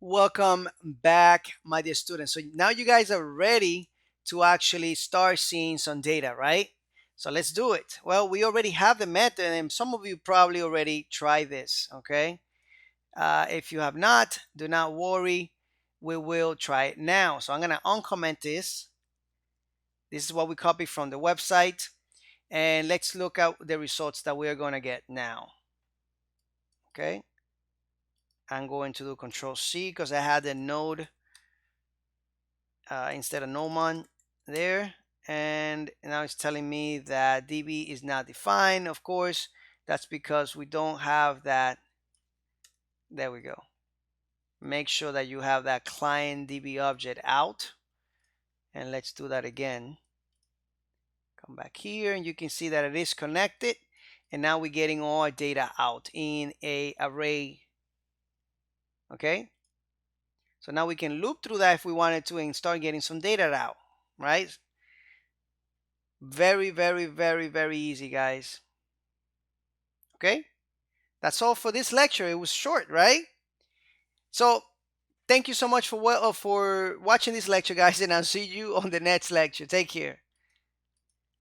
Welcome back, my dear students. So now you guys are ready to actually start seeing some data, right? So let's do it. Well, we already have the method, and some of you probably already tried this, okay? If you have not, do not worry. We will try it now. So I'm going to uncomment this. This is what we copied from the website. And let's look at the results that we're going to get now, okay? I'm going to do Control C because I had the node instead of Nomon there. And now it's telling me that DB is not defined. Of course, that's because we don't have that. There we go. Make sure that you have that client DB object out. And let's do that again. Come back here and you can see that it is connected. And now we're getting all our data out in a array. Okay. So now we can loop through that if we wanted to and start getting some data out, right? Very, very, very, very easy, guys. Okay, that's all for this lecture. It was short, right? So thank you so much for watching this lecture, guys, and I'll see you on the next lecture. Take care.